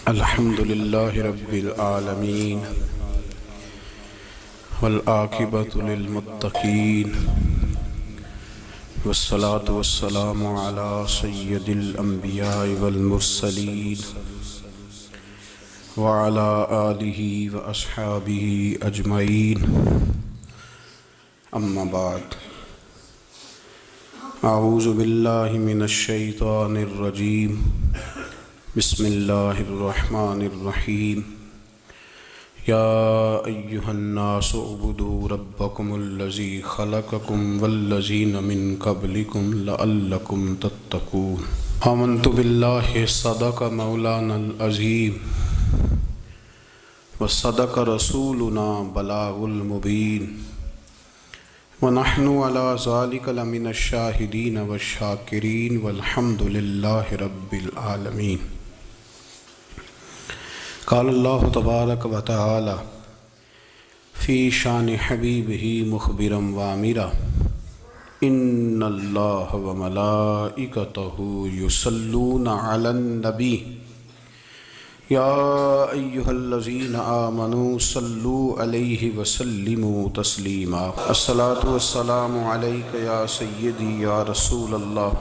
الحمد لله رب العالمين والعاقبة للمتقين والصلاة والسلام على سيد الأنبياء والمرسلين وعلى آله وأصحابه أجمعين أما بعد أعوذ بالله من الشيطان الرجيم بسم الله الرحمن الرحيم يا أيها الناس اعبدوا ربكم الذي خلقكم والذين من قبلكم لعلكم تتقون آمنت بالله صدق مولانا العظيم وصدق رسولنا بلاغ المبين ونحن على ذلك لمن الشاهدين والشاكرين والحمد لله رب العالمين قال الله تبارك وتعالى في شان حبيبه مخبرا وامرا إن الله وملائكته يصلون على النبي يا أيها الذين آمنوا صلوا عليه وسلموا تسليما الصلاة والسلام عليك يا سيدي يا رسول الله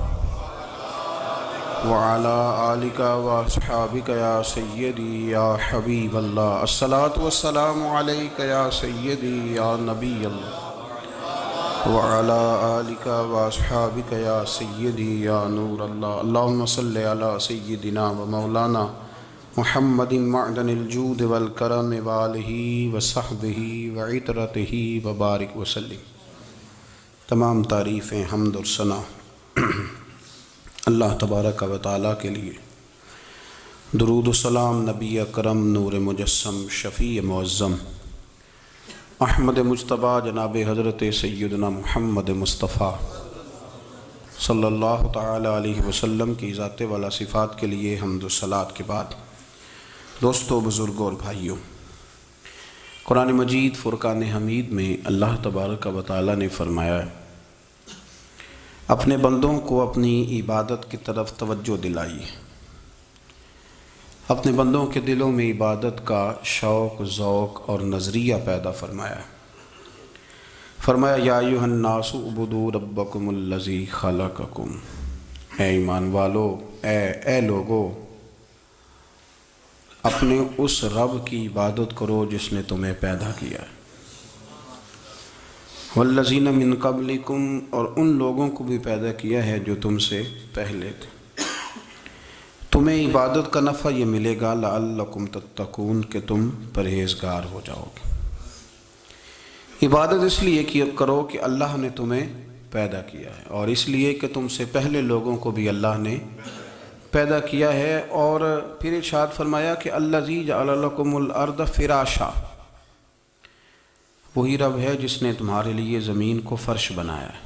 وعلى آلك وأصحابك يا سيدي يا حبيب الله الصلاة والسلام عليك يا سيدي يا نبي الله وعلى آلك وأصحابك يا سيدي يا نور الله اللهم صل على سيدنا ومولانا محمد معدن الجود والکرم وآلہ وصحبہ وعطرتہ وبارک وسلم۔ تمام تعریفیں حمد اور ثنا اللہ تبارک و تعالیٰ کے لیے، درود و سلام نبی اکرم نور مجسم شفیع معظم احمد مجتبیٰ جناب حضرت سیدنا محمد مصطفیٰ صلی اللہ تعالیٰ علیہ وسلم کی ذات والا صفات کے لیے حمد و صلات کے بعد، دوستو، بزرگوں اور بھائیوں، قرآن مجید فرقان حمید میں اللہ تبارک و تعالیٰ نے فرمایا ہے اپنے بندوں کو اپنی عبادت کی طرف توجہ دلائیے، اپنے بندوں کے دلوں میں عبادت کا شوق، ذوق اور نظریہ پیدا فرمایا یا ایھا الناس اعبدوا ربکم الذی خلقکم، اے ایمان والو، اے لوگو، اپنے اس رب کی عبادت کرو جس نے تمہیں پیدا کیا ہے، والذین من قبلکم، اور ان لوگوں کو بھی پیدا کیا ہے جو تم سے پہلے تھے۔ تمہیں عبادت کا نفع یہ ملے گا لعلکم تتقون، کہ تم پرہیزگار ہو جاؤ گے۔ عبادت اس لیے کرو کہ اللہ نے تمہیں پیدا کیا ہے، اور اس لیے کہ تم سے پہلے لوگوں کو بھی اللہ نے پیدا کیا ہے، اور پھر ارشاد فرمایا کہ الذی جعل لکم الارض فراشا، وہی رب ہے جس نے تمہارے لیے زمین کو فرش بنایا ہے،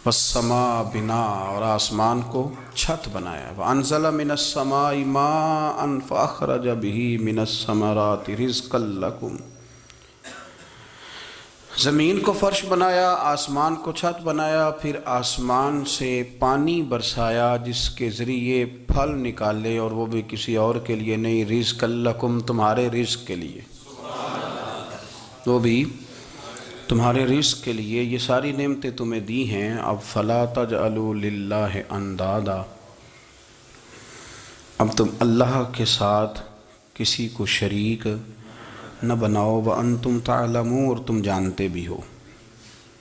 والسماء بناء، اور آسمان کو چھت بنایا ہے، وانزل من السماء ماء فاخرج به من الثمرات رزقا لکم، زمین کو فرش بنایا، آسمان کو چھت بنایا، پھر آسمان سے پانی برسایا جس کے ذریعے پھل نکالے، اور وہ بھی کسی اور کے لیے نہیں، رزق لکم، تمہارے رزق کے لیے، وہ بھی تمہارے رزق کے لیے۔ یہ ساری نعمتیں تمہیں دی ہیں، اب فلا تجعلوا للہ اندادا، اب تم اللہ کے ساتھ کسی کو شریک نہ بناؤ، وانتم تعلمون، اور تم جانتے بھی ہو،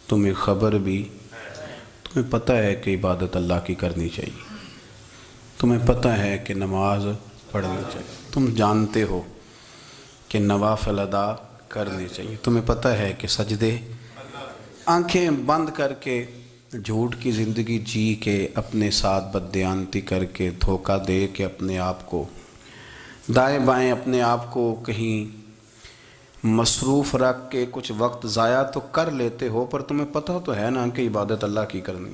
تمہیں خبر بھی، تمہیں پتہ ہے کہ عبادت اللہ کی کرنی چاہیے، تمہیں پتہ ہے کہ نماز پڑھنی چاہیے، تم جانتے ہو کہ نوافل ادا کرنی چاہیے، تمہیں پتہ ہے کہ سجدے آنکھیں بند کر کے جھوٹ کی زندگی جی کے، اپنے ساتھ بددیانتی کر کے، دھوکہ دے کے، اپنے آپ کو دائیں بائیں، اپنے آپ کو کہیں مصروف رکھ کے کچھ وقت ضائع تو کر لیتے ہو، پر تمہیں پتہ تو ہے نا کہ عبادت اللہ کی کرنی،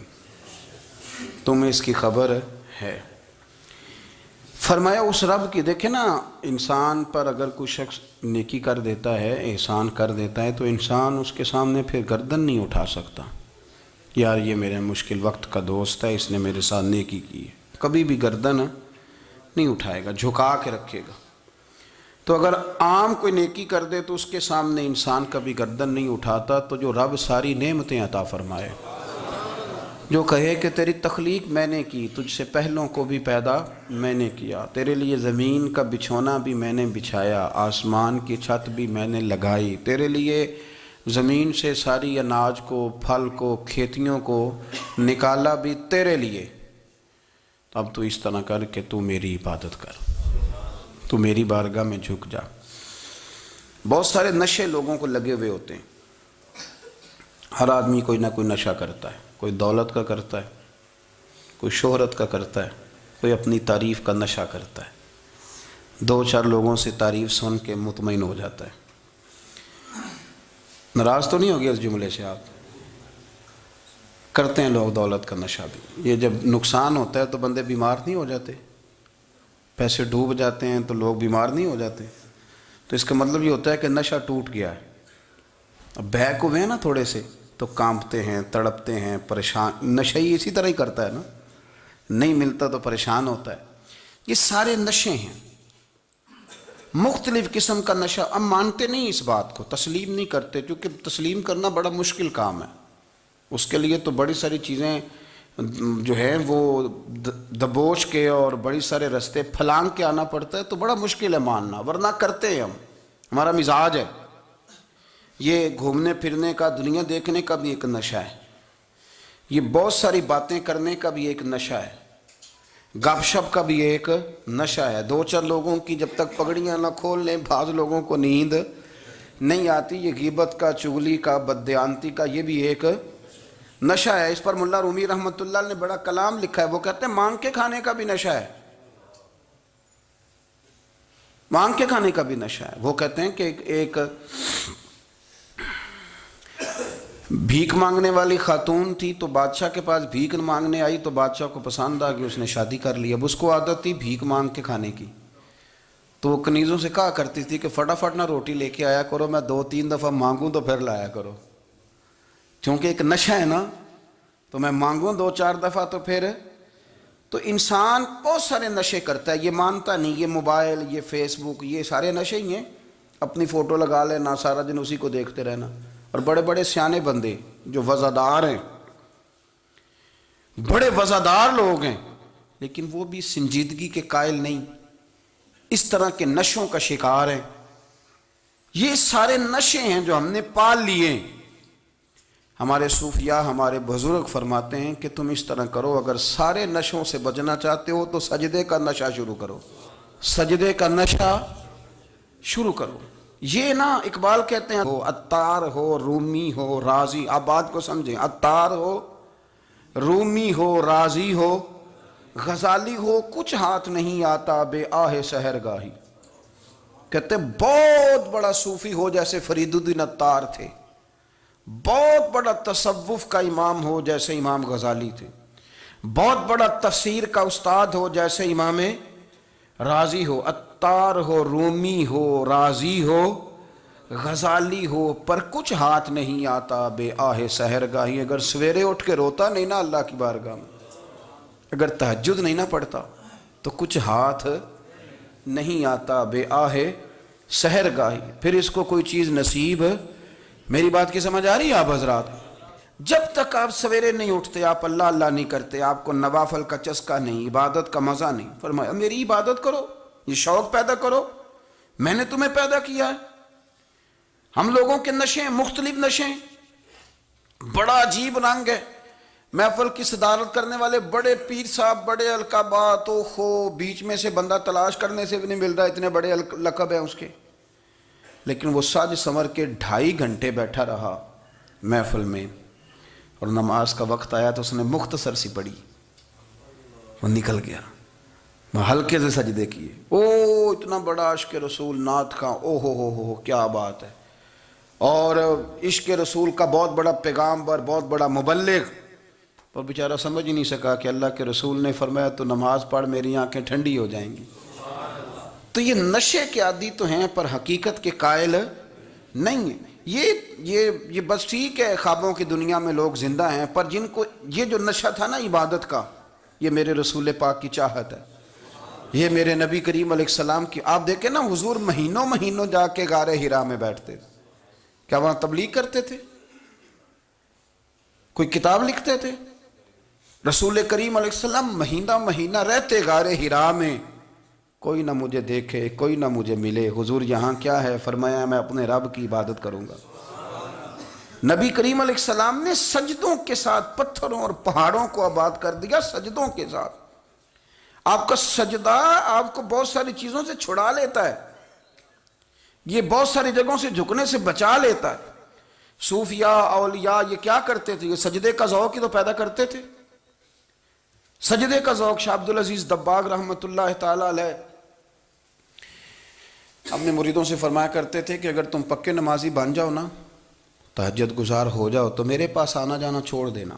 تمہیں اس کی خبر ہے۔ فرمایا اس رب کی، دیکھیں نا، انسان پر اگر کوئی شخص نیکی کر دیتا ہے، احسان کر دیتا ہے، تو انسان اس کے سامنے پھر گردن نہیں اٹھا سکتا، یار یہ میرے مشکل وقت کا دوست ہے، اس نے میرے ساتھ نیکی کی ہے، کبھی بھی گردن نہیں اٹھائے گا، جھکا کے رکھے گا۔ تو اگر عام کوئی نیکی کر دے تو اس کے سامنے انسان کبھی گردن نہیں اٹھاتا، تو جو رب ساری نعمتیں عطا فرمائے، جو کہے کہ تیری تخلیق میں نے کی، تجھ سے پہلوں کو بھی پیدا میں نے کیا، تیرے لیے زمین کا بچھونا بھی میں نے بچھایا، آسمان کی چھت بھی میں نے لگائی، تیرے لیے زمین سے ساری اناج کو، پھل کو، کھیتیوں کو نکالا بھی تیرے لیے، اب تو اس طرح کر کہ تو میری عبادت کر، تو میری بارگاہ میں جھک جا۔ بہت سارے نشے لوگوں کو لگے ہوئے ہوتے ہیں، ہر آدمی کوئی نہ کوئی نشہ کرتا ہے، کوئی دولت کا کرتا ہے، کوئی شہرت کا کرتا ہے، کوئی اپنی تعریف کا نشہ کرتا ہے، دو چار لوگوں سے تعریف سن کے مطمئن ہو جاتا ہے۔ ناراض تو نہیں ہو گیا اس جملے سے؟ آپ کرتے ہیں لوگ دولت کا نشہ بھی، یہ جب نقصان ہوتا ہے تو بندے بیمار نہیں ہو جاتے؟ پیسے ڈوب جاتے ہیں تو لوگ بیمار نہیں ہو جاتے؟ تو اس کا مطلب یہ ہوتا ہے کہ نشہ ٹوٹ گیا ہے۔ اب بہک ہوئے ہیں نا تھوڑے سے تو کانپتے ہیں، تڑپتے ہیں، پریشان۔ نشئی اسی طرح ہی کرتا ہے نا، نہیں ملتا تو پریشان ہوتا ہے۔ یہ سارے نشے ہیں، مختلف قسم کا نشہ۔ اب مانتے نہیں اس بات کو، تسلیم نہیں کرتے، کیونکہ تسلیم کرنا بڑا مشکل کام ہے، اس کے لیے تو بڑی ساری چیزیں جو ہیں وہ دبوچ کے اور بڑی سارے رستے پھلانگ کے آنا پڑتا ہے، تو بڑا مشکل ہے ماننا، ورنہ کرتے ہیں ہم، ہمارا مزاج ہے۔ یہ گھومنے پھرنے کا، دنیا دیکھنے کا بھی ایک نشہ ہے، یہ بہت ساری باتیں کرنے کا بھی ایک نشہ ہے، گپ شپ کا بھی ایک نشہ ہے۔ دو چار لوگوں کی جب تک پگڑیاں نہ کھول لیں، بعض لوگوں کو نیند نہیں آتی، یہ غیبت کا، چغلی کا، بددیانتی کا، یہ بھی ایک نشہ ہے۔ اس پر ملا رومی رحمۃ اللہ نے بڑا کلام لکھا ہے، وہ کہتے ہیں مانگ کے کھانے کا بھی نشہ ہے، مانگ کے کھانے کا بھی نشہ ہے۔ وہ کہتے ہیں کہ ایک بھیک مانگنے والی خاتون تھی، تو بادشاہ کے پاس بھیک مانگنے آئی، تو بادشاہ کو پسند آ گئی، اس نے شادی کر لی۔ اب اس کو عادت تھی بھیک مانگ کے کھانے کی، تو وہ کنیزوں سے کہا کرتی تھی کہ فٹافٹ نہ روٹی لے کے آیا کرو، میں 2-3 دفعہ مانگوں تو پھر لایا کرو، کیونکہ ایک نشہ ہے نا، تو میں مانگوں 2-4 دفعہ تو پھر۔ تو انسان بہت سارے نشے کرتا ہے، یہ مانتا نہیں، یہ موبائل، یہ فیس بک، یہ سارے نشے ہی ہیں۔ اپنی فوٹو لگا لینا، سارا دن اسی کو دیکھتے رہنا۔ اور بڑے بڑے سیانے بندے جو وزادار ہیں، بڑے وزادار لوگ ہیں، لیکن وہ بھی سنجیدگی کے قائل نہیں، اس طرح کے نشوں کا شکار ہیں۔ یہ سارے نشے ہیں جو ہم نے پال لیے۔ ہمارے صوفیاء، ہمارے بزرگ فرماتے ہیں کہ تم اس طرح کرو، اگر سارے نشوں سے بچنا چاہتے ہو تو سجدے کا نشہ شروع کرو، سجدے کا نشہ شروع کرو۔ یہ نا اقبال کہتے ہیں، ہو عطار ہو، رومی ہو، رازی، آپ بات کو سمجھیں، عطار ہو، رومی ہو، رازی ہو، غزالی ہو، کچھ ہاتھ نہیں آتا بے آہ سحر گاہی۔ کہتے ہیں بہت بڑا صوفی ہو جیسے فرید الدین عطار تھے، بہت بڑا تصوف کا امام ہو جیسے امام غزالی تھے، بہت بڑا تفسیر کا استاد ہو جیسے امام رازی ہو، عطار ہو، رومی ہو، رازی ہو، غزالی ہو، پر کچھ ہاتھ نہیں آتا بے آہ سحر گاہی۔ اگر سویرے اٹھ کے روتا نہیں نا اللہ کی بارگاہ میں، اگر تہجد نہیں نہ پڑھتا، تو کچھ ہاتھ نہیں آتا بے آہ سحر گاہی، پھر اس کو کوئی چیز نصیب۔ میری بات کی سمجھ آ رہی ہے آپ حضرات؟ جب تک آپ سویرے نہیں اٹھتے، آپ اللہ اللہ نہیں کرتے، آپ کو نوافل کا چسکا نہیں، عبادت کا مزہ نہیں، فرمایا میری عبادت کرو، یہ شوق پیدا کرو، میں نے تمہیں پیدا کیا ہے۔ ہم لوگوں کے نشے، مختلف نشے، بڑا عجیب رنگ ہے۔ محفل کی صدارت کرنے والے بڑے پیر صاحب، بڑے القابات، بیچ میں سے بندہ تلاش کرنے سے بھی نہیں مل رہا، اتنے بڑے لقب ہیں اس کے، لیکن وہ سج سنور کے 2.5 گھنٹے بیٹھا رہا محفل میں، اور نماز کا وقت آیا تو اس نے مختصر سی پڑھی، وہ نکل گیا، وہ ہلکے سے سجدے کیے۔ اتنا بڑا عشق رسول، نعت خواں، ہو کیا بات ہے، اور عشق رسول کا بہت بڑا پیغامبر، بہت بڑا مبلغ، اور بیچارہ سمجھ ہی نہیں سکا کہ اللہ کے رسول نے فرمایا تو نماز پڑھ میری آنکھیں ٹھنڈی ہو جائیں گی۔ تو یہ نشے کے عادی تو ہیں پر حقیقت کے قائل نہیں ہیں۔ یہ بس ٹھیک ہے، خوابوں کی دنیا میں لوگ زندہ ہیں، پر جن کو یہ جو نشہ تھا نا عبادت کا، یہ میرے رسول پاک کی چاہت ہے، یہ میرے نبی کریم علیہ السلام کی، آپ دیکھیں نا حضور مہینوں مہینوں جا کے غار حرا میں بیٹھتے تھے. کیا وہاں تبلیغ کرتے تھے؟ کوئی کتاب لکھتے تھے؟ رسول کریم علیہ السلام مہینہ مہینہ رہتے غار حرا میں. کوئی نہ مجھے دیکھے، کوئی نہ مجھے ملے. حضور یہاں کیا ہے؟ فرمایا میں اپنے رب کی عبادت کروں گا. نبی کریم علیہ السلام نے سجدوں کے ساتھ پتھروں اور پہاڑوں کو آباد کر دیا، سجدوں کے ساتھ. آپ کا سجدہ آپ کو بہت ساری چیزوں سے چھڑا لیتا ہے، یہ بہت ساری جگہوں سے جھکنے سے بچا لیتا ہے. صوفیاء اولیاء یہ کیا کرتے تھے؟ یہ سجدے کا ذوق ہی تو پیدا کرتے تھے. سجدے کا ذوق. شاہ عبدالعزیز دباغ رحمۃ اللہ تعالی علیہ اپنے مریدوں سے فرمایا کرتے تھے کہ اگر تم پکے نمازی بن جاؤ نا، تہجد گزار ہو جاؤ، تو میرے پاس آنا جانا چھوڑ دینا.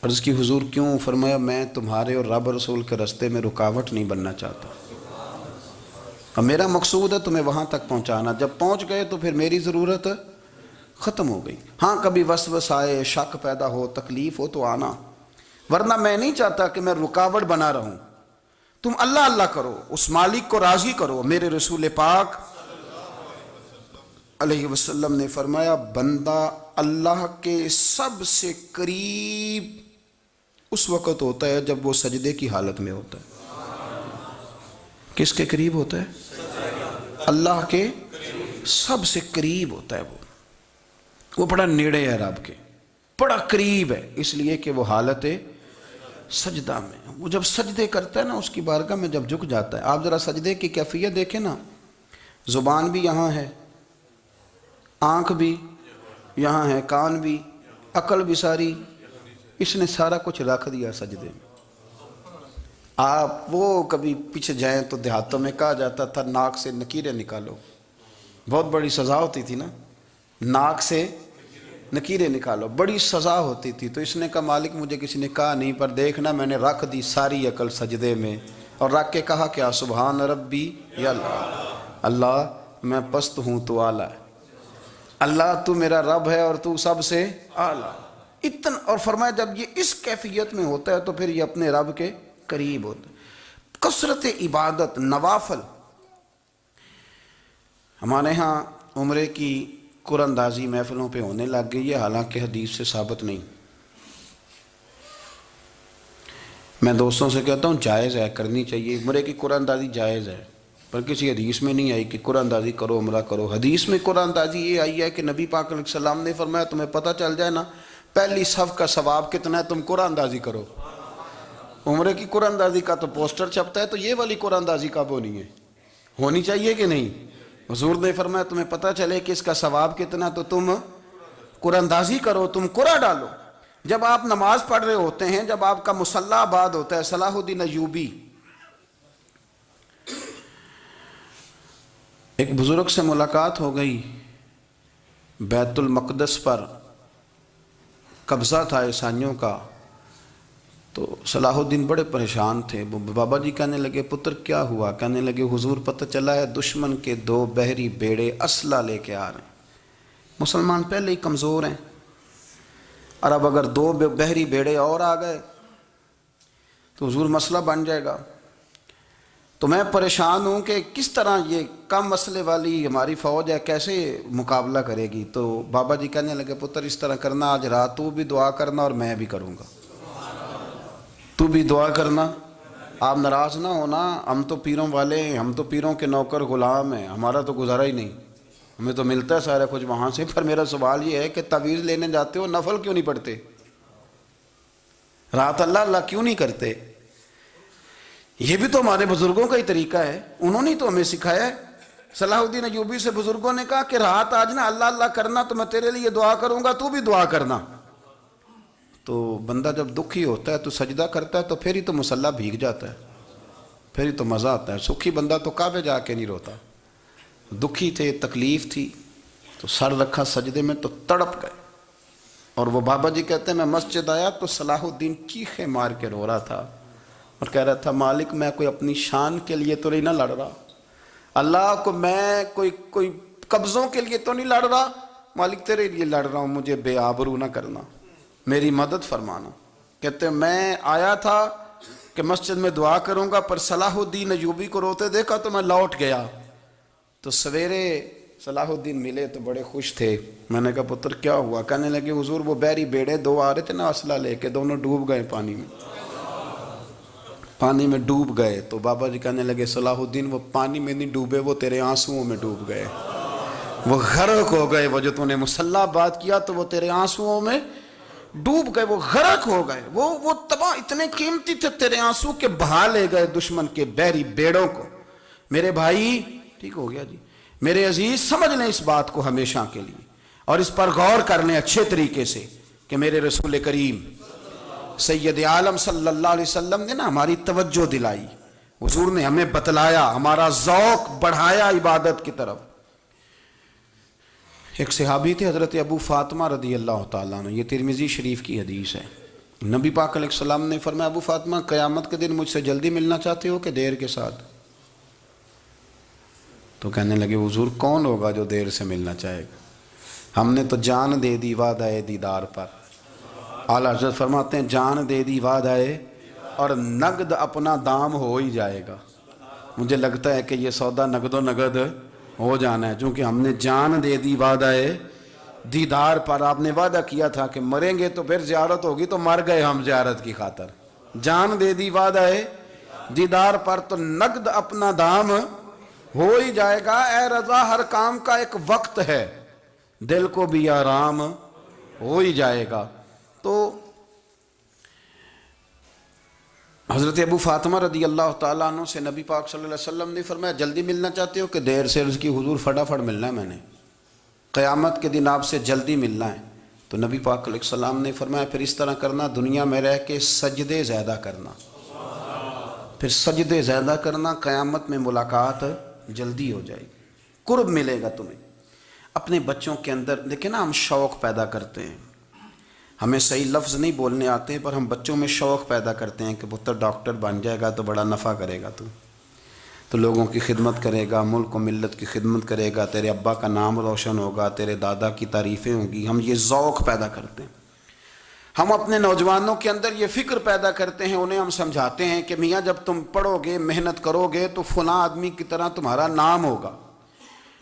عرض کی حضور کیوں؟ فرمایا میں تمہارے اور رب رسول کے رستے میں رکاوٹ نہیں بننا چاہتا، اور میرا مقصود ہے تمہیں وہاں تک پہنچانا. جب پہنچ گئے تو پھر میری ضرورت ختم ہو گئی. ہاں کبھی وسوس آئے، شک پیدا ہو، تکلیف ہو تو آنا، ورنہ میں نہیں چاہتا کہ میں رکاوٹ بنا رہوں. تم اللہ اللہ کرو، اس مالک کو راضی کرو. میرے رسول پاک علیہ وسلم نے فرمایا بندہ اللہ کے سب سے قریب اس وقت ہوتا ہے جب وہ سجدے کی حالت میں ہوتا ہے. کس کے قریب ہوتا ہے؟ اللہ کے سب سے قریب ہوتا ہے. وہ بڑا نیڑے ہے رب کے، بڑا قریب ہے، اس لیے کہ وہ حالت سجدہ میں. وہ جب سجدے کرتا ہے نا، اس کی بارگاہ میں جب جھک جاتا ہے. آپ ذرا سجدے کی کیفیت دیکھیں نا، زبان بھی یہاں ہے، آنکھ بھی یہاں ہے، کان بھی، عقل بھی ساری، اس نے سارا کچھ رکھ دیا سجدے میں. آپ وہ کبھی پیچھے جائیں تو دیہاتوں میں کہا جاتا تھا ناک سے نکیریں نکالو، بہت بڑی سزا ہوتی تھی نا، ناک سے نکیریں نکالو، بڑی سزا ہوتی تھی. تو اس نے کہا مالک مجھے کسی نے کہا نہیں، پر دیکھنا میں نے رکھ دی ساری عقل سجدے میں، اور رکھ کے کہا کیا؟ سبحان ربی یا اللہ، اللہ میں پست ہوں تو اعلیٰ ہے، اللہ تو میرا رب ہے اور تو سب سے اعلیٰ. اتنا. اور فرمایا جب یہ اس کیفیت میں ہوتا ہے تو پھر یہ اپنے رب کے قریب ہوتا ہے. کثرت عبادت، نوافل. ہمارے ہاں عمرے کی قرآن اندازی محفلوں پہ ہونے لگ گئی ہے، حالانکہ حدیث سے ثابت نہیں. میں دوستوں سے کہتا ہوں جائز ہے، کرنی چاہیے، عمرے کی قرآن اندازی جائز ہے، پر کسی حدیث میں نہیں آئی کہ قرآن اندازی کرو عمرہ کرو. حدیث میں قرآن اندازی یہ آئی ہے کہ نبی پاک علیہ السلام نے فرمایا تمہیں پتہ چل جائے نا پہلی صف کا ثواب کتنا ہے، تم قرآن اندازی کرو. عمرے کی قرآن اندازی کا تو پوسٹر چھپتا ہے، تو یہ والی قرآن اندازی کب ہونی ہے؟ ہونی چاہیے کہ نہیں؟ حضور نے فرمایا تمہیں پتہ چلے کہ اس کا ثواب کتنا، تو تم قرآن اندازی کرو، تم قرآن ڈالو. جب آپ نماز پڑھ رہے ہوتے ہیں، جب آپ کا مصلی آباد ہوتا ہے، صلاح الدین ایوبی ایک بزرگ سے ملاقات ہو گئی، بیت المقدس پر قبضہ تھا عیسائیوں کا. تو صلاح الدین بڑے پریشان تھے. بابا جی کہنے لگے پتر کیا ہوا؟ کہنے لگے حضور پتہ چلا ہے دشمن کے 2 بحری بیڑے اسلحہ لے کے آ رہے ہیں. مسلمان پہلے ہی کمزور ہیں، اور اب اگر 2 بحری بیڑے اور آ گئے تو حضور مسئلہ بن جائے گا. تو میں پریشان ہوں کہ کس طرح یہ کم مسئلے والی ہماری فوج ہے کیسے مقابلہ کرے گی. تو بابا جی کہنے لگے پتر اس طرح کرنا، آج رات تو بھی دعا کرنا اور میں بھی کروں گا. تو بھی دعا کرنا، آپ ناراض نہ ہونا، ہم تو پیروں والے ہیں، ہم تو پیروں کے نوکر غلام ہیں، ہمارا تو گزارا ہی نہیں، ہمیں تو ملتا ہے سارا کچھ وہاں سے. پر میرا سوال یہ ہے کہ تعویذ لینے جاتے ہو نفل کیوں نہیں پڑھتے؟ رات اللہ اللہ کیوں نہیں کرتے؟ یہ بھی تو ہمارے بزرگوں کا ہی طریقہ ہے، انہوں نے تو ہمیں سکھایا ہے. صلاح الدین ایوبی سے بزرگوں نے کہا کہ رات آج نا اللہ اللہ کرنا، تو میں تیرے لیے دعا کروں گا، تو بھی دعا کرنا. تو بندہ جب دکھی ہوتا ہے تو سجدہ کرتا ہے تو پھر ہی تو مصلی بھیگ جاتا ہے، پھر ہی تو مزہ آتا ہے. سکھی بندہ تو کعبے جا کے نہیں روتا. دکھی تھے، تکلیف تھی، تو سر رکھا سجدے میں تو تڑپ گئے. اور وہ بابا جی کہتے ہیں میں مسجد آیا تو صلاح الدین چیخے مار کے رو رہا تھا اور کہہ رہا تھا مالک میں کوئی اپنی شان کے لیے تو نہیں نہ لڑ رہا، اللہ کو میں کوئی قبضوں کے لیے تو نہیں لڑ رہا، مالک تیرے لیے لڑ رہا ہوں، مجھے بے آبرو نہ کرنا، میری مدد فرمانا. کہتے ہیں میں آیا تھا کہ مسجد میں دعا کروں گا، پر صلاح الدین ایوبی کو روتے دیکھا تو میں لوٹ گیا۔ تو سویرے صلاح الدین ملے تو بڑے خوش تھے۔ میں نے کہا پتر کیا ہوا؟ کہنے لگے حضور وہ بحری بیڑے دو آ رہے تھے نا اسلحہ لے کے، دونوں ڈوب گئے پانی میں ڈوب گئے۔ تو بابا جی کہنے لگے صلاح الدین وہ پانی میں نہیں ڈوبے، وہ تیرے آنسوؤں میں ڈوب گئے، وہ غرق ہو گئے۔ وہ جو تو نے مسلح بات کیا تو وہ تیرے آنسوؤں میں ڈوب گئے، وہ غرق ہو گئے، وہ تباہ، اتنے قیمتی تھے تیرے آنسو کے بہا لے گئے دشمن کے بحری بیڑوں کو۔ میرے بھائی ٹھیک ہو گیا جی، میرے عزیز سمجھ لیں اس بات کو ہمیشہ کے لیے، اور اس پر غور کر لیں اچھے طریقے سے کہ میرے رسول کریم سید عالم صلی اللہ علیہ وسلم نے نا ہماری توجہ دلائی، حضور نے ہمیں بتلایا، ہمارا ذوق بڑھایا عبادت کی طرف۔ ایک صحابی تھے حضرت ابو فاطمہ رضی اللہ تعالیٰ عنہ، یہ ترمذی شریف کی حدیث ہے۔ نبی پاک علیہ السلام نے فرمایا ابو فاطمہ قیامت کے دن مجھ سے جلدی ملنا چاہتے ہو کہ دیر کے ساتھ؟ تو کہنے لگے حضور کون ہوگا جو دیر سے ملنا چاہے گا؟ ہم نے تو جان دے دی وعدہ دیدار پر۔ اعلیٰ حضرت فرماتے ہیں جان دے دی وعدہ اور نقد اپنا دام ہو ہی جائے گا۔ مجھے لگتا ہے کہ یہ سودا نقد و نقد ہو جانا ہے، چونکہ ہم نے جان دے دی وعدہ دیدار پر۔ آپ نے وعدہ کیا تھا کہ مریں گے تو پھر زیارت ہوگی، تو مر گئے ہم زیارت کی خاطر۔ جان دے دی وعدہ دیدار پر تو نقد اپنا دام ہو ہی جائے گا۔ اے رضا ہر کام کا ایک وقت ہے، دل کو بھی آرام ہو ہی جائے گا۔ تو حضرت ابو فاطمہ رضی اللہ تعالیٰ عنہ سے نبی پاک صلی اللہ علیہ وسلم نے فرمایا جلدی ملنا چاہتے ہو کہ دیر سے؟ عرض کی حضور فٹافٹ ملنا ہے، میں نے قیامت کے دن آپ سے جلدی ملنا ہے۔ تو نبی پاک علیہ السلام نے فرمایا پھر اس طرح کرنا، دنیا میں رہ کے سجدے زیادہ کرنا، پھر سجدے زیادہ کرنا، قیامت میں ملاقات جلدی ہو جائے گی، قرب ملے گا تمہیں۔ اپنے بچوں کے اندر دیکھیں نا، ہم شوق پیدا کرتے ہیں، ہمیں صحیح لفظ نہیں بولنے آتے پر ہم بچوں میں شوق پیدا کرتے ہیں کہ پتر ڈاکٹر بن جائے گا تو بڑا نفع کرے گا، تو لوگوں کی خدمت کرے گا، ملک و ملت کی خدمت کرے گا، تیرے ابا کا نام روشن ہوگا، تیرے دادا کی تعریفیں ہوں گی۔ ہم یہ ذوق پیدا کرتے ہیں۔ ہم اپنے نوجوانوں کے اندر یہ فکر پیدا کرتے ہیں، انہیں ہم سمجھاتے ہیں کہ میاں جب تم پڑھو گے، محنت کرو گے تو فلاں آدمی کی طرح تمہارا نام ہوگا۔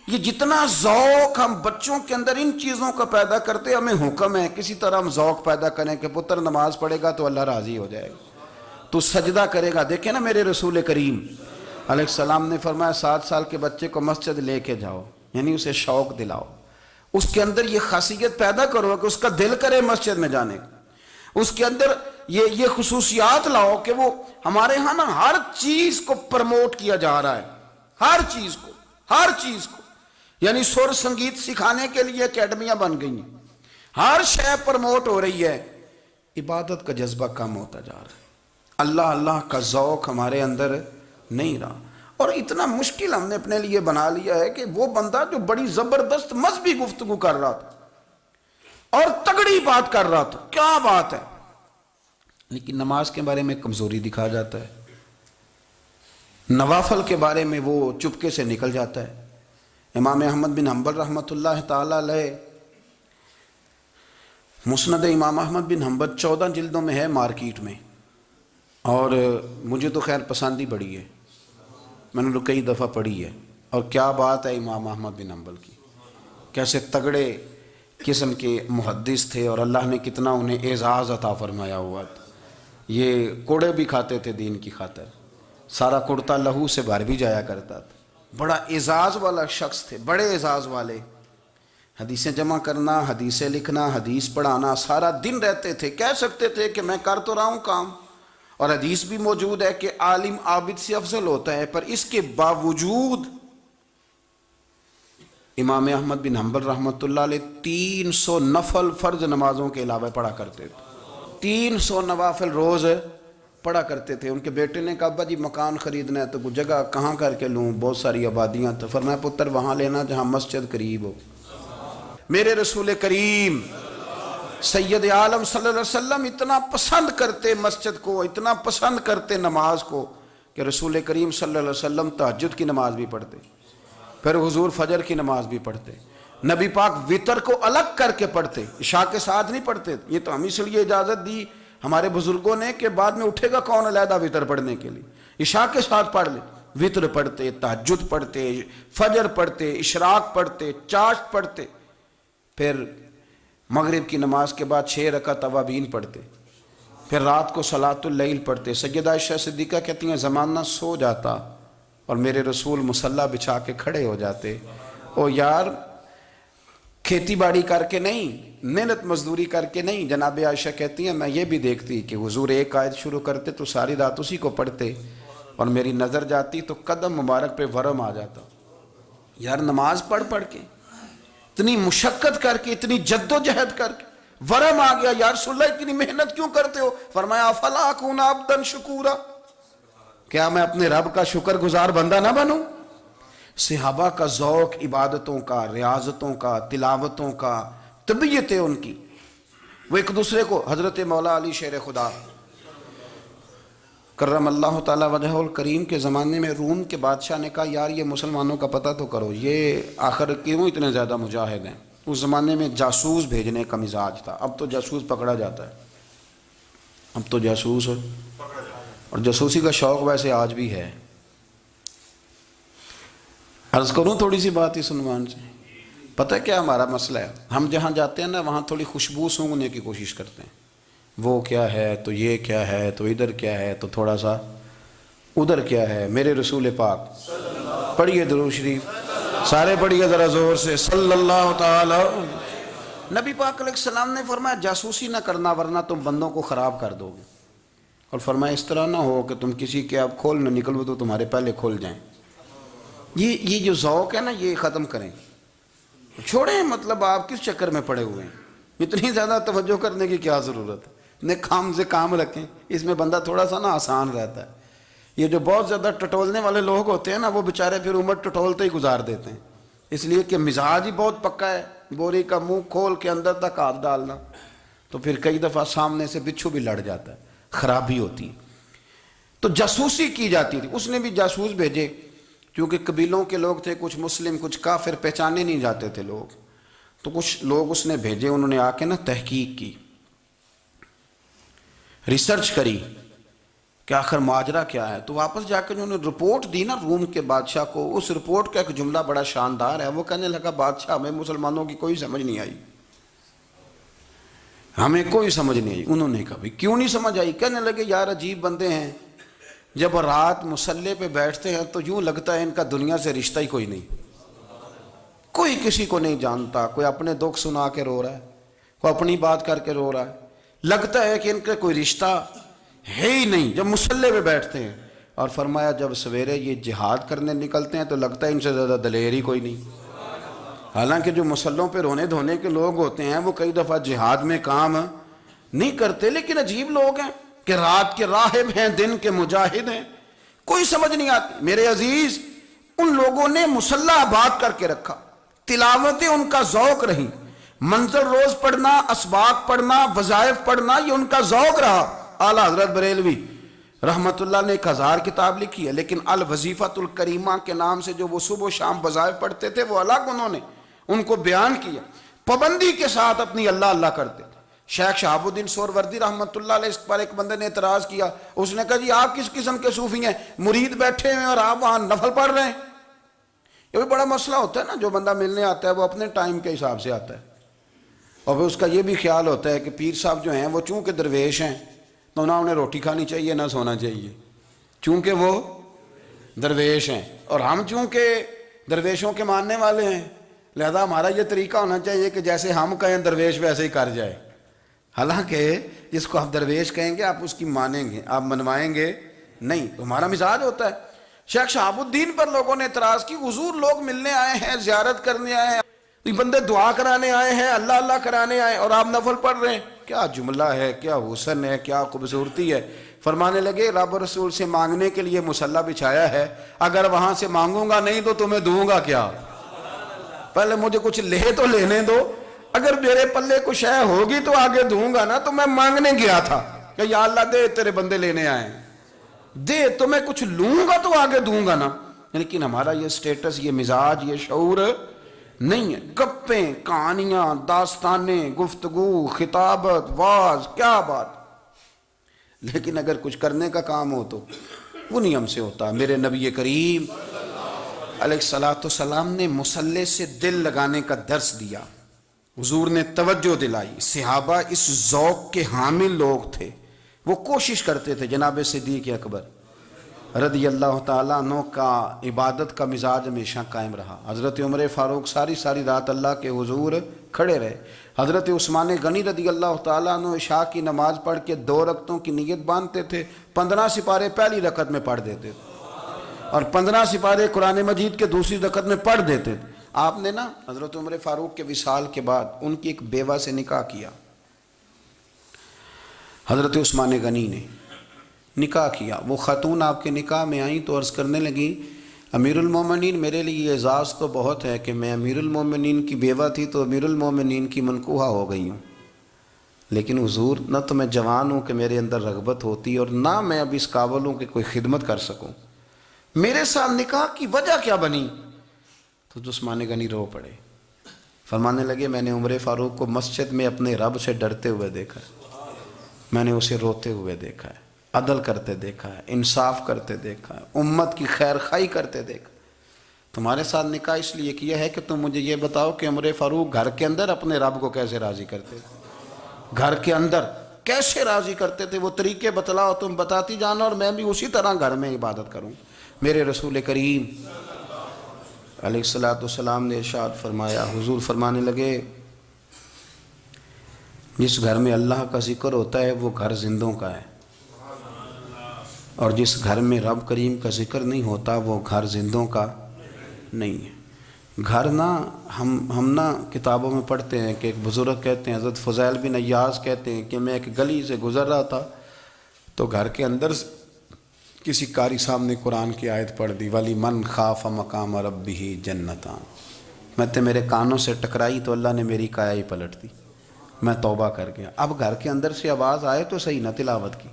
یہ جتنا ذوق ہم بچوں کے اندر ان چیزوں کا پیدا کرتے، ہمیں حکم ہے کسی طرح ہم ذوق پیدا کریں کہ پتر نماز پڑھے گا تو اللہ راضی ہو جائے گا، تو سجدہ کرے گا۔ دیکھیں نا میرے رسول کریم علیہ السلام نے فرمایا 7 سال کے بچے کو مسجد لے کے جاؤ، یعنی اسے شوق دلاؤ، اس کے اندر یہ خاصیت پیدا کرو کہ اس کا دل کرے مسجد میں جانے کا، اس کے اندر یہ خصوصیات لاؤ کہ وہ ہمارے ہاں نا ہر چیز کو پرموٹ کیا جا رہا ہے، ہر چیز کو، یعنی سر سنگیت سکھانے کے لیے اکیڈمیاں بن گئی ہیں، ہر شے پرموٹ ہو رہی ہے، عبادت کا جذبہ کم ہوتا جا رہا ہے، اللہ اللہ کا ذوق ہمارے اندر نہیں رہا۔ اور اتنا مشکل ہم نے اپنے لیے بنا لیا ہے کہ وہ بندہ جو بڑی زبردست مذہبی گفتگو کر رہا تھا اور تگڑی بات کر رہا تھا، کیا بات ہے، لیکن نماز کے بارے میں کمزوری دکھا جاتا ہے، نوافل کے بارے میں وہ چپکے سے نکل جاتا ہے۔ امام احمد بن حنبل رحمۃ اللہ تعالیٰ علیہ، مسند امام احمد بن حنبل 14 جلدوں میں ہے مارکیٹ میں، اور مجھے تو خیر پسند ہی بڑی ہے، میں نے تو کئی دفعہ پڑھی ہے۔ اور کیا بات ہے امام احمد بن حنبل کی، کیسے تگڑے قسم کے محدث تھے، اور اللہ نے کتنا انہیں اعزاز عطا فرمایا ہوا تھا۔ یہ کوڑے بھی کھاتے تھے دین کی خاطر، سارا کرتا لہو سے بھر بھی جایا کرتا تھا، بڑا اعزاز والا شخص تھے، بڑے اعزاز والے، حدیثیں جمع کرنا، حدیثیں لکھنا، حدیث پڑھانا، سارا دن رہتے تھے۔ کہہ سکتے تھے کہ میں کر تو رہا ہوں کام، اور حدیث بھی موجود ہے کہ عالم عابد سے افضل ہوتا ہے، پر اس کے باوجود امام احمد بن حنبل رحمۃ اللہ علیہ 300 نفل فرض نمازوں کے علاوہ پڑھا کرتے تھے، 300 نوافل روز پڑھا کرتے تھے۔ ان کے بیٹے نے کہا ابا جی مکان خریدنا ہے تو کوئی جگہ کہاں کر کے لوں، بہت ساری آبادیاں، تو فرمایا پتر وہاں لینا جہاں مسجد قریب ہو۔ میرے رسول کریم سید عالم صلی اللہ علیہ وسلم اتنا پسند کرتے مسجد کو، اتنا پسند کرتے نماز کو، کہ رسول کریم صلی اللہ علیہ وسلم تہجد کی نماز بھی پڑھتے، پھر حضور فجر کی نماز بھی پڑھتے، نبی پاک وتر کو الگ کر کے پڑھتے، عشاء کے ساتھ نہیں پڑھتے۔ یہ تو ہم اس لیے اجازت دی ہمارے بزرگوں نے کہ بعد میں اٹھے گا کون علیحدہ وطر پڑھنے کے لیے، عشاء کے ساتھ پڑھ لے، وطر پڑھتے، تہجد پڑھتے، فجر پڑھتے، اشراق پڑھتے، چاشت پڑھتے، پھر مغرب کی نماز کے بعد 6 رکعت اوابین پڑھتے، پھر رات کو صلاۃ اللیل پڑھتے۔ سیدہ عائشہ صدیقہ کہتی ہیں زمانہ سو جاتا اور میرے رسول مصلی بچھا کے کھڑے ہو جاتے، او یار کھیتی باڑی کر کے نہیں، محنت مزدوری کر کے نہیں۔ جناب عائشہ کہتی ہیں میں یہ بھی دیکھتی کہ حضور ایک آیت شروع کرتے تو ساری رات اسی کو پڑھتے، اور میری نظر جاتی تو قدم مبارک پہ ورم آ جاتا۔ یار نماز پڑھ پڑھ کے، اتنی مشقت کر کے، اتنی جد و جہد کر کے ورم آ گیا، یا رسول اللہ اتنی محنت کیوں کرتے ہو؟ فرمایا افلا اکون عبدا شکورا، کیا میں اپنے رب کا شکر گزار بندہ نہ بنوں؟ صحابہ کا ذوق عبادتوں کا، ریاضتوں کا، تلاوتوں کا، طبیعت ان کی، وہ ایک دوسرے کو، حضرت مولا علی شیر خدا کرم اللہ تعالی وجہہ الکریم کے زمانے میں روم کے بادشاہ نے کہا یار یہ مسلمانوں کا پتہ تو کرو، یہ آخر کیوں اتنے زیادہ مجاہد ہیں؟ اس زمانے میں جاسوس بھیجنے کا مزاج تھا، اب تو جاسوس پکڑا جاتا ہے، اب تو جاسوس، اور جاسوسی کا شوق ویسے آج بھی ہے۔ عرض کروں تھوڑی سی بات اس عنوان سے، پتہ ہے کیا ہمارا مسئلہ ہے؟ ہم جہاں جاتے ہیں نا وہاں تھوڑی خوشبو سونگھنے کی کوشش کرتے ہیں، وہ کیا ہے تو یہ کیا ہے تو ادھر کیا ہے تو تھوڑا سا ادھر کیا ہے۔ میرے رسول پاک پڑھیے درود شریف، سارے پڑھیے ذرا زور سے، صلی اللہ تعالی۔ نبی پاک علیہ السلام نے فرمایا جاسوسی نہ کرنا ورنہ تم بندوں کو خراب کر دو گے، اور فرمایا اس طرح نہ ہو کہ تم کسی کے آپ کھول نہ نکلو تو تمہارے پہلے کھول جائیں۔ یہ جو ذوق ہے نا یہ ختم کریں، چھوڑیں، مطلب آپ کس چکر میں پڑے ہوئے ہیں؟ اتنی زیادہ توجہ کرنے کی کیا ضرورت ہے؟ نیک کام سے کام رکھیں، اس میں بندہ تھوڑا سا نا آسان رہتا ہے۔ یہ جو بہت زیادہ ٹٹولنے والے لوگ ہوتے ہیں نا وہ بیچارے پھر عمر ٹٹولتے ہی گزار دیتے ہیں، اس لیے کہ مزاج ہی بہت پکا ہے، بوری کا منہ کھول کے اندر تک ہاتھ ڈالنا، تو پھر کئی دفعہ سامنے سے بچھو بھی لڑ جاتا ہے، خرابی ہوتی ہے۔ تو جاسوسی کی جاتی تھی، اس نے بھی جاسوس بھیجے، کیونکہ قبیلوں کے لوگ تھے، کچھ مسلم کچھ کافر، پہچانے نہیں جاتے تھے لوگ، تو کچھ لوگ اس نے بھیجے، انہوں نے آ کے نا تحقیق کی، ریسرچ کری کہ آخر ماجرا کیا ہے، تو واپس جا کے انہوں نے رپورٹ دی نا روم کے بادشاہ کو۔ اس رپورٹ کا ایک جملہ بڑا شاندار ہے، وہ کہنے لگا بادشاہ ہمیں مسلمانوں کی کوئی سمجھ نہیں آئی، ہمیں کوئی سمجھ نہیں آئی۔ انہوں نے کہا کیوں نہیں سمجھ آئی؟ کہنے لگے یار عجیب بندے ہیں، جب رات مصلی پہ بیٹھتے ہیں تو یوں لگتا ہے ان کا دنیا سے رشتہ ہی کوئی نہیں، کوئی کسی کو نہیں جانتا، کوئی اپنے دکھ سنا کے رو رہا ہے، کوئی اپنی بات کر کے رو رہا ہے، لگتا ہے کہ ان کا کوئی رشتہ ہے ہی نہیں جب مصلی پہ بیٹھتے ہیں۔ اور فرمایا جب سویرے یہ جہاد کرنے نکلتے ہیں تو لگتا ہے ان سے زیادہ دلیر ہی کوئی نہیں، حالانکہ جو مصلوں پہ رونے دھونے کے لوگ ہوتے ہیں وہ کئی دفعہ جہاد میں کام نہیں کرتے، لیکن عجیب لوگ ہیں کہ رات کے راہب ہیں، دن کے مجاہد ہیں، کوئی سمجھ نہیں آتی۔ میرے عزیز ان لوگوں نے مصلی آباد کر کے رکھا، تلاوتیں ان کا ذوق رہی، منزل روز پڑھنا، اسباق پڑھنا، وظائف پڑھنا، یہ ان کا ذوق رہا۔ اعلیٰ حضرت بریلوی رحمت اللہ نے 1000 کتاب لکھی ہے، لیکن الوظیفۃ الکریمہ کے نام سے جو وہ صبح و شام وظائف پڑھتے تھے وہ الگ انہوں نے ان کو بیان کیا، پابندی کے ساتھ اپنی اللہ اللہ کرتے تھے۔ شیخ شہاب الدین سہروردی رحمت اللہ علیہ اس پر ایک بندے نے اعتراض کیا، اس نے کہا جی آپ کس قسم کے صوفی ہیں، مرید بیٹھے ہیں اور آپ وہاں نفل پڑھ رہے ہیں؟ یہ بھی بڑا مسئلہ ہوتا ہے نا، جو بندہ ملنے آتا ہے وہ اپنے ٹائم کے حساب سے آتا ہے، اور پھر اس کا یہ بھی خیال ہوتا ہے کہ پیر صاحب جو ہیں وہ چونکہ درویش ہیں تو نہ انہیں روٹی کھانی چاہیے نہ سونا چاہیے، چونکہ وہ درویش ہیں، اور ہم چونکہ درویشوں کے ماننے والے ہیں لہذا ہمارا یہ طریقہ ہونا چاہیے کہ جیسے ہم کہیں درویش ویسے ہی کر جائے، حالانکہ جس کو آپ درویش کہیں گے آپ اس کی مانیں گے، آپ منوائیں گے نہیں، تو ہمارا مزاج ہوتا ہے۔ شیخ شہاب الدین پر لوگوں نے اعتراض کی، حضور لوگ ملنے آئے ہیں، زیارت کرنے آئے ہیں، یہ بندے دعا کرانے آئے ہیں، اللہ اللہ کرانے آئے اور آپ نفل پڑھ رہے ہیں، کیا جملہ ہے، کیا حسن ہے، کیا خوبصورتی ہے۔ فرمانے لگے رب رسول سے مانگنے کے لیے مصلی بچھایا ہے، اگر وہاں سے مانگوں گا نہیں تو تمہیں دوں گا کیا؟ پہلے مجھے کچھ لے تو لینے دو، اگر میرے پلے کچھ ہے ہوگی تو آگے دوں گا نا، تو میں مانگنے گیا تھا کہ یا اللہ دے تیرے بندے لینے آئے ہیں، دے تو میں کچھ لوں گا تو آگے دوں گا نا۔ لیکن ہمارا یہ سٹیٹس، یہ مزاج، یہ شعور نہیں ہے، گپیں، کہانیاں، داستانیں، گفتگو، خطابت، واز، کیا بات، لیکن اگر کچھ کرنے کا کام ہو تو وہ نہیں ہم سے ہوتا۔ میرے نبی کریم علیہ الصلاۃ والسلام نے مصلی سے دل لگانے کا درس دیا، حضور نے توجہ دلائی، صحابہ اس ذوق کے حامل لوگ تھے، وہ کوشش کرتے تھے۔ جناب صدیق اکبر رضی اللہ تعالیٰ عنہ کا عبادت کا مزاج ہمیشہ قائم رہا۔ حضرت عمر فاروق ساری رات اللہ کے حضور کھڑے رہے۔ حضرت عثمان غنی رضی اللہ تعالیٰ عنہ عشاء کی نماز پڑھ کے 2 رکعتوں کی نیت باندھتے تھے، 15 سپارے پہلی رکعت میں پڑھ دیتے تھے اور 15 سپارے قرآن مجید کے دوسری رکعت میں پڑھ دیتے تھے۔ آپ نے نا حضرت عمر فاروق کے وصال کے بعد ان کی ایک بیوہ سے نکاح کیا، حضرت عثمان غنی نے نکاح کیا۔ وہ خاتون آپ کے نکاح میں آئیں تو عرض کرنے لگیں امیر المومنین میرے لیے اعزاز تو بہت ہے کہ میں امیر المومنین کی بیوہ تھی تو امیر المومنین کی منکوحہ ہو گئی ہوں، لیکن حضور نہ تو میں جوان ہوں کہ میرے اندر رغبت ہوتی اور نہ میں اب اس قابل ہوں کہ کوئی خدمت کر سکوں، میرے ساتھ نکاح کی وجہ کیا بنی؟ تو عثمان غنی رو پڑے، فرمانے لگے میں نے عمر فاروق کو مسجد میں اپنے رب سے ڈرتے ہوئے دیکھا ہے، میں نے اسے روتے ہوئے دیکھا ہے، عدل کرتے دیکھا ہے، انصاف کرتے دیکھا ہے، امت کی خیر خواہی کرتے دیکھا۔ تمہارے ساتھ نکاح اس لیے کیا ہے کہ تم مجھے یہ بتاؤ کہ عمر فاروق گھر کے اندر اپنے رب کو کیسے راضی کرتے تھے، گھر کے اندر کیسے راضی کرتے تھے، وہ طریقے بتلاؤ، تم بتاتی جانا اور میں بھی اسی طرح گھر میں عبادت کروں۔ میرے رسول کریم علیہ الصلاۃ والسلام نے ارشاد فرمایا، حضور فرمانے لگے جس گھر میں اللہ کا ذکر ہوتا ہے وہ گھر زندوں کا ہے، اور جس گھر میں رب کریم کا ذکر نہیں ہوتا وہ گھر زندوں کا نہیں ہے۔ گھر نا ہم نا کتابوں میں پڑھتے ہیں کہ ایک بزرگ کہتے ہیں، حضرت فضیل بن عیاض کہتے ہیں کہ میں ایک گلی سے گزر رہا تھا تو گھر کے اندر کسی قاری صاحب نے قرآن کی آیت پڑھ دی، وَلِمَنْ خَافَ مَقَامَ رَبِّهِ جَنَّتَانِ، میں میرے کانوں سے ٹکرائی تو اللہ نے میری کایا ہی پلٹ دی، میں توبہ کر گیا۔ اب گھر کے اندر سے آواز آئے تو صحیح نہ تلاوت کی،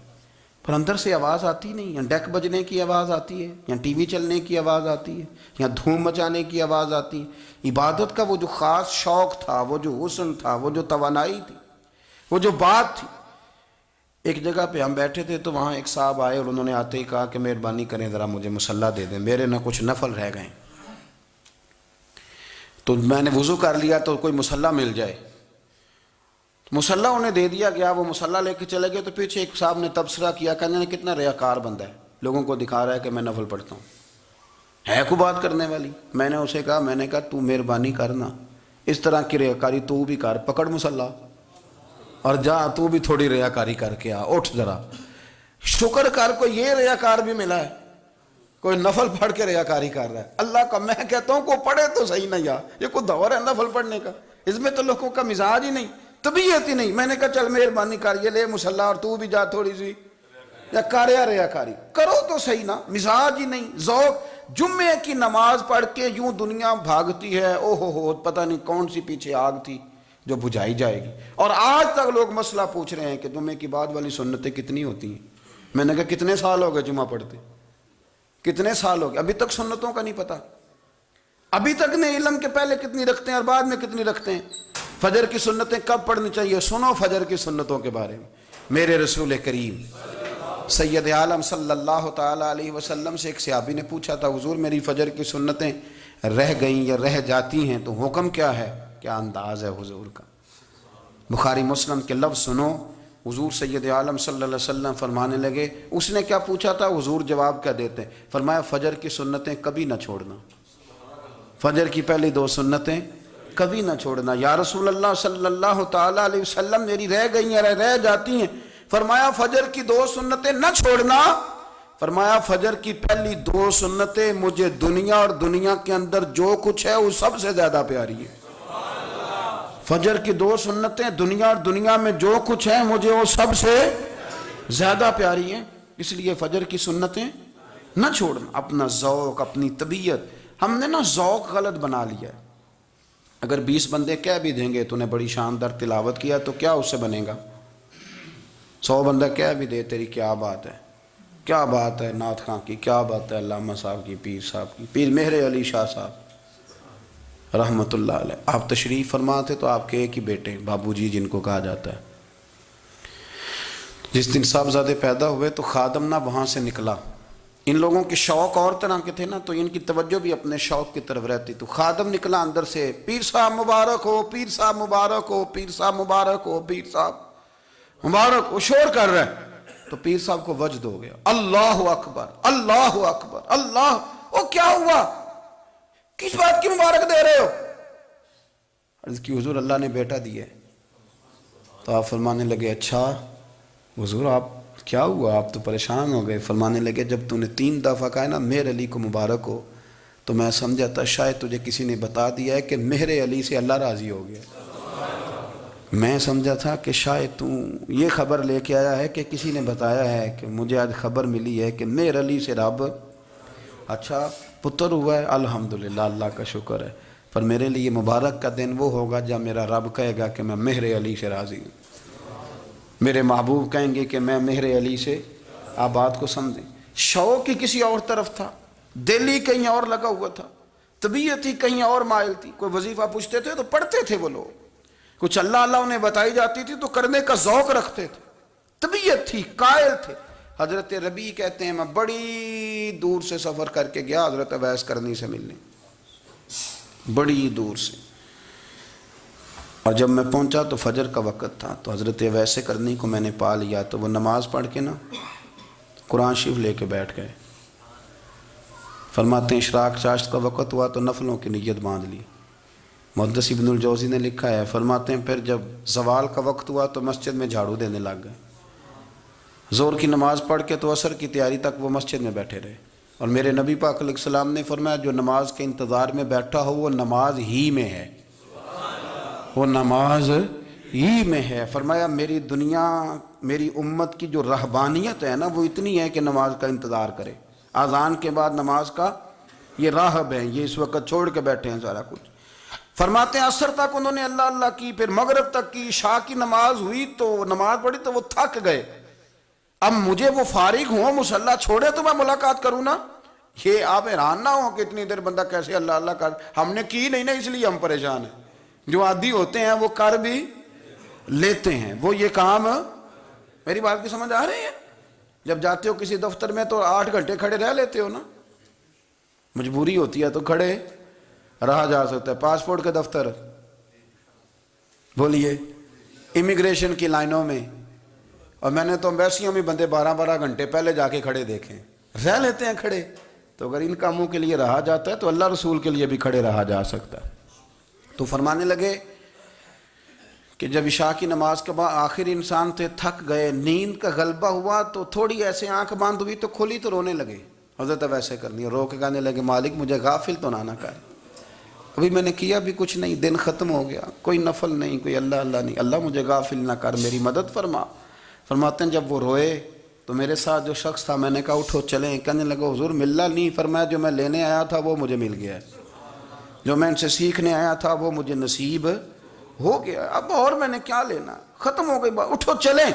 پر اندر سے آواز آتی نہیں، یا ڈیک بجنے کی آواز آتی ہے، یا ٹی وی چلنے کی آواز آتی ہے، یا دھوم مچانے کی آواز آتی ہے۔ عبادت کا وہ جو خاص شوق تھا، وہ جو حسن تھا، وہ جو توانائی تھی، وہ جو بات تھی۔ ایک جگہ پہ ہم بیٹھے تھے تو وہاں ایک صاحب آئے اور انہوں نے آتے ہی کہا کہ مہربانی کریں ذرا مجھے مصلی دے دیں، میرے نہ کچھ نفل رہ گئے۔ تو میں نے وضو کر لیا تو کوئی مصلی مل جائے، مصلی انہیں دے دیا گیا، وہ مصلی لے کے چلے گئے تو پیچھے ایک صاحب نے تبصرہ کیا، کہنے نے کتنا ریاکار بندہ ہے، لوگوں کو دکھا رہا ہے کہ میں نفل پڑھتا ہوں، ہے کوئی بات کرنے والی؟ میں نے اسے کہا تو مہربانی کرنا اس طرح کی ریاکاری تو بھی کر، پکڑ مصلی اور جا تو بھی تھوڑی ریاکاری کر کے آ، اٹھ ذرا، شکر کر کوئی یہ ریاکار بھی ملا ہے، کوئی نفل پڑھ کے ریاکاری کر رہا ہے۔ اللہ کا میں کہتا ہوں کو پڑھے تو صحیح نہ، یہ کوئی دور ہے نفل پڑھنے کا؟ اس میں تو لوگوں کا مزاج ہی نہیں، طبیعت ہی نہیں۔ میں نے کہا چل مہربانی کر یہ لے مصلی اور تو بھی جا تھوڑی سی یا کر یا ریاکاری کرو تو صحیح نا، مزاج ہی نہیں، ذوق۔ جمعے کی نماز پڑھ کے یوں دنیا بھاگتی ہے، او ہو پتہ نہیں کون سی پیچھے آگ تھی جو بجھائی جائے گی، اور آج تک لوگ مسئلہ پوچھ رہے ہیں کہ جمعے کی بعد والی سنتیں کتنی ہوتی ہیں۔ میں نے کہا کتنے سال ہو گئے جمعہ پڑھتے، کتنے سال ہو گئے، ابھی تک سنتوں کا نہیں پتہ، ابھی تک نے علم کے پہلے کتنی رکھتے ہیں اور بعد میں کتنی رکھتے ہیں۔ فجر کی سنتیں کب پڑھنی چاہیے؟ سنو فجر کی سنتوں کے بارے میں۔ میرے رسول کریم سید عالم صلی اللہ تعالیٰ علیہ وسلم سے ایک صحابی نے پوچھا تھا، حضور میری فجر کی سنتیں رہ گئیں یا رہ جاتی ہیں تو حکم کیا ہے؟ کیا انداز ہے حضور کا، بخاری مسلم کے لفظ سنو۔ حضور سید عالم صلی اللہ علیہ وسلم فرمانے لگے، اس نے کیا پوچھا تھا، حضور جواب کیا دیتے ہیں؟ فرمایا فجر کی سنتیں کبھی نہ چھوڑنا، فجر کی پہلی 2 سنتیں کبھی نہ چھوڑنا۔ یا رسول اللہ صلی اللہ تعالیٰ علیہ وسلم میری رہ گئی ہیں، رہ جاتی ہیں۔ فرمایا فجر کی 2 سنتیں نہ چھوڑنا، فرمایا فجر کی پہلی 2 سنتیں مجھے دنیا اور دنیا کے اندر جو کچھ ہے وہ سب سے زیادہ پیاری ہے۔ فجر کی 2 سنتیں دنیا اور دنیا میں جو کچھ ہے مجھے وہ سب سے زیادہ پیاری ہیں، اس لیے فجر کی سنتیں نہ چھوڑنا۔ اپنا ذوق، اپنی طبیعت، ہم نے نا ذوق غلط بنا لیا ہے۔ اگر 20 بندے کہہ بھی دیں گے تو نے بڑی شاندار تلاوت کیا تو کیا اس سے بنے گا؟ 100 بندہ کہہ بھی دے تیری کیا بات ہے، کیا بات ہے نعت خاں کی، کیا بات ہے علامہ صاحب کی، پیر صاحب کی، پیر مہر علی شاہ صاحب رحمۃ اللہ علیہ۔ آپ تشریف فرما تھے تو آپ کے ایک ہی بیٹے بابو جی جن کو کہا جاتا ہے، جس دن صاحبزادے پیدا ہوئے تو خادم نہ وہاں سے نکلا. ان لوگوں کے شوق اور طرح کے تھے نا، تو ان کی توجہ بھی اپنے شوق کی طرف رہتی. تو خادم نکلا اندر سے، پیر صاحب مبارک ہو، پیر صاحب مبارک ہو، پیر صاحب مبارک ہو، پیر صاحب مبارک ہو، شور کر رہا ہے. تو پیر صاحب کو وجد ہو گیا، اللہ اکبر اللہ اکبر اللہ. او کیا ہوا، کس بات کی مبارک دے رہے ہو؟ عرض کی حضور اللہ نے بیٹا دیا ہے. تو آپ فرمانے لگے اچھا حضور آپ کیا ہوا، آپ تو پریشان ہو گئے. فرمانے لگے جب تو نے 3 دفعہ کہا نا مہر علی کو مبارک ہو، تو میں سمجھا تھا شاید تجھے کسی نے بتا دیا ہے کہ مہر علی سے اللہ راضی ہو گیا. میں سمجھا تھا کہ شاید تو یہ خبر لے کے آیا ہے کہ کسی نے بتایا ہے کہ مجھے آج خبر ملی ہے کہ مہر علی سے رب اچھا پتر ہوا ہے. الحمدللہ اللہ کا شکر ہے. پر میرے لیے مبارک کا دن وہ ہوگا جب میرا رب کہے گا کہ میں مہر علی سے راضی ہوں. میرے محبوب کہیں گے کہ میں مہر علی سے. آپ بات کو سمجھیں. شوق ہی کسی اور طرف تھا، دل ہی کہیں اور لگا ہوا تھا، طبیعت ہی کہیں اور مائل تھی. کوئی وظیفہ پوچھتے تھے تو پڑھتے تھے وہ لوگ، کچھ اللہ اللہ انہیں بتائی جاتی تھی تو کرنے کا ذوق رکھتے تھے، طبیعت تھی، قائل تھے. حضرت ربیع کہتے ہیں میں بڑی دور سے سفر کر کے گیا حضرت اویس کرنی سے ملنے، بڑی دور سے. اور جب میں پہنچا تو فجر کا وقت تھا. تو حضرت اویس کرنی کو میں نے پا لیا. تو وہ نماز پڑھ کے نا قرآن شریف لے کے بیٹھ گئے. فرماتے ہیں اشراق چاشت کا وقت ہوا تو نفلوں کی نیت باندھ لی. محدث ابن الجوزی نے لکھا ہے، فرماتے ہیں پھر جب زوال کا وقت ہوا تو مسجد میں جھاڑو دینے لگ گئے. ظہر کی نماز پڑھ کے تو عصر کی تیاری تک وہ مسجد میں بیٹھے رہے. اور میرے نبی پاک علیہ السلام نے فرمایا جو نماز کے انتظار میں بیٹھا ہو وہ نماز ہی میں ہے، وہ نماز ہی میں ہے. فرمایا میری دنیا میری امت کی جو رہبانیت ہے نا وہ اتنی ہے کہ نماز کا انتظار کرے. اذان کے بعد نماز کا یہ راہب ہیں، یہ اس وقت چھوڑ کے بیٹھے ہیں سارا کچھ. فرماتے ہیں عصر تک انہوں نے اللہ اللہ کی، پھر مغرب تک کی، عشاء کی نماز ہوئی تو نماز پڑھی تو وہ تھک گئے. اب مجھے وہ فارغ ہوں مصلی چھوڑے تو میں ملاقات کروں نا. یہ آپ حیران نہ ہوں کہ اتنی دیر بندہ کیسے اللہ اللہ کر. ہم نے کی نہیں نا اس لیے ہم پریشان ہیں. جو عادی ہوتے ہیں وہ کر بھی لیتے ہیں. وہ یہ کام میری بات کی سمجھ آ رہی ہے. جب جاتے ہو کسی دفتر میں تو 8 گھنٹے کھڑے رہ لیتے ہو نا، مجبوری ہوتی ہے تو کھڑے رہا جا سکتا ہے. پاسپورٹ کے دفتر بولیے، امیگریشن کی لائنوں میں، اور میں نے تو امبیسیوں میں بندے 12 گھنٹے پہلے جا کے کھڑے دیکھیں، رہ لیتے ہیں کھڑے. تو اگر ان کاموں کے لیے رہا جاتا ہے تو اللہ رسول کے لیے بھی کھڑے رہا جا سکتا ہے. تو فرمانے لگے کہ جب عشاء کی نماز کے بعد آخر انسان تھے، تھک گئے، نیند کا غلبہ ہوا تو تھوڑی ایسے آنکھ بند ہوئی تو کھلی تو رونے لگے. حضرت ویسے کرنی رو کے کہنے لگے مالک مجھے غافل تو نہ کر، ابھی میں نے کیا بھی کچھ نہیں، دن ختم ہو گیا، کوئی نفل نہیں، کوئی اللہ اللہ نہیں، اللہ مجھے غافل نہ کر، میری مدد فرما. فرماتے ہیں جب وہ روئے تو میرے ساتھ جو شخص تھا میں نے کہا اٹھو چلیں. کہنے لگا حضور ملا نہیں. فرمایا جو میں لینے آیا تھا وہ مجھے مل گیا ہے، جو میں ان سے سیکھنے آیا تھا وہ مجھے نصیب ہو گیا، اب اور میں نے کیا لینا، ختم ہو گئی بات، اٹھو چلیں.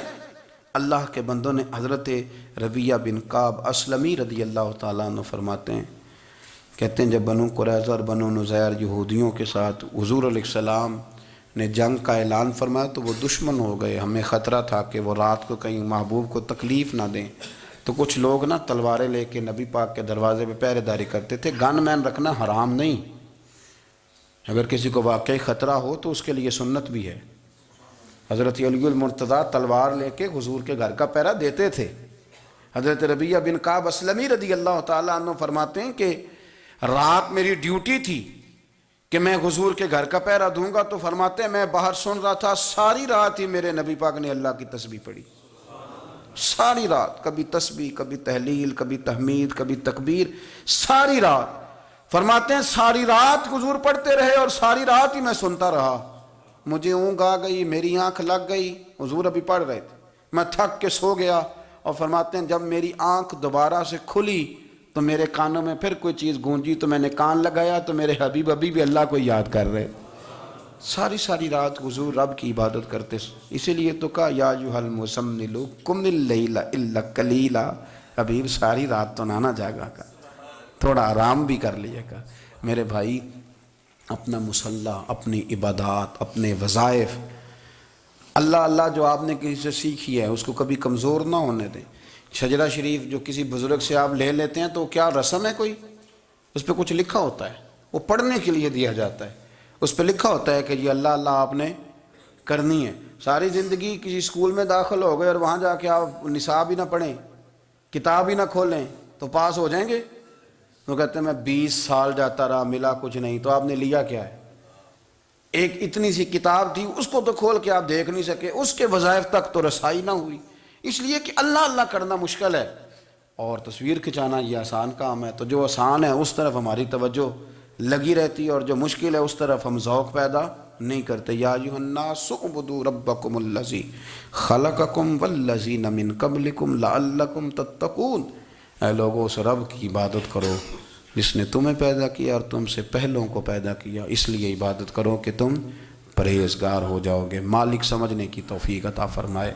اللہ کے بندوں نے حضرت ربیعہ بن کعب اسلمی رضی اللہ تعالیٰ عنہ فرماتے ہیں، کہتے ہیں جب بنو قریظہ اور بنو نذیر یہودیوں کے ساتھ حضور علیہ السلام نے جنگ کا اعلان فرمایا تو وہ دشمن ہو گئے. ہمیں خطرہ تھا کہ وہ رات کو کہیں محبوب کو تکلیف نہ دیں. تو کچھ لوگ نا تلواریں لے کے نبی پاک کے دروازے پہ پہرے داری کرتے تھے. گن مین رکھنا حرام نہیں، اگر کسی کو واقعی خطرہ ہو تو اس کے لیے سنت بھی ہے. حضرت علی المرتضیٰ تلوار لے کے حضور کے گھر کا پہرا دیتے تھے. حضرت ربیعہ بن کعب اسلمی رضی اللہ تعالیٰ عنہ فرماتے ہیں کہ رات میری ڈیوٹی تھی کہ میں حضور کے گھر کا پہرا دوں گا. تو فرماتے ہیں میں باہر سن رہا تھا، ساری رات ہی میرے نبی پاک نے اللہ کی تسبیح پڑھی، ساری رات، کبھی تسبیح، کبھی تحلیل، کبھی تحمید، کبھی تکبیر، ساری رات. فرماتے ہیں ساری رات حضور پڑھتے رہے اور ساری رات ہی میں سنتا رہا. مجھے اونگ آ گئی، میری آنکھ لگ گئی، حضور ابھی پڑھ رہے تھے، میں تھک کے سو گیا. اور فرماتے ہیں جب میری آنکھ دوبارہ سے کھلی تو میرے کانوں میں پھر کوئی چیز گونجی تو میں نے کان لگایا تو میرے حبیب ابھی بھی اللہ کو یاد کر رہے. ساری رات حضور رب کی عبادت کرتے. اسی لیے تو کہا یا ایھا المزمل قم اللیل الا قلیلا. حبیب ساری رات تو نہ جاگا کر، تھوڑا آرام بھی کر لیا کر. میرے بھائی اپنا مصلی، اپنی عبادات، اپنے وظائف اللہ اللہ جو آپ نے کسی سے سیکھی ہے اس کو کبھی کمزور نہ ہونے دیں۔ شجرہ شریف جو کسی بزرگ سے آپ لے لیتے ہیں تو کیا رسم ہے کوئی؟ اس پہ کچھ لکھا ہوتا ہے، وہ پڑھنے کے لیے دیا جاتا ہے، اس پہ لکھا ہوتا ہے کہ جی اللہ اللہ آپ نے کرنی ہے۔ ساری زندگی کسی اسکول میں داخل ہو گئے اور وہاں جا کے آپ نصاب ہی نہ پڑھیں، کتاب ہی نہ کھولیں تو پاس ہو جائیں گے؟ وہ کہتے ہیں میں 20 سال جاتا رہا ملا کچھ نہیں، تو آپ نے لیا کیا ہے؟ ایک اتنی سی کتاب تھی، اس کو تو کھول کے آپ دیکھ نہیں سکے، اس کے وظائف تک تو رسائی نہ ہوئی، اس لیے کہ اللہ اللہ کرنا مشکل ہے اور تصویر کھنچانا یہ آسان کام ہے۔ تو جو آسان ہے اس طرف ہماری توجہ لگی رہتی ہے اور جو مشکل ہے اس طرف ہم ذوق پیدا نہیں کرتے۔ یا ایھا الناس اعبدوا ربکم الذی خلقکم والذین من قبلکم لعلکم تتقون، اے لوگوں اس رب کی عبادت کرو جس نے تمہیں پیدا کیا اور تم سے پہلوں کو پیدا کیا، اس لیے عبادت کرو کہ تم پرہیزگار ہو جاؤ گے۔ مالک سمجھنے کی توفیق عطا فرمائے۔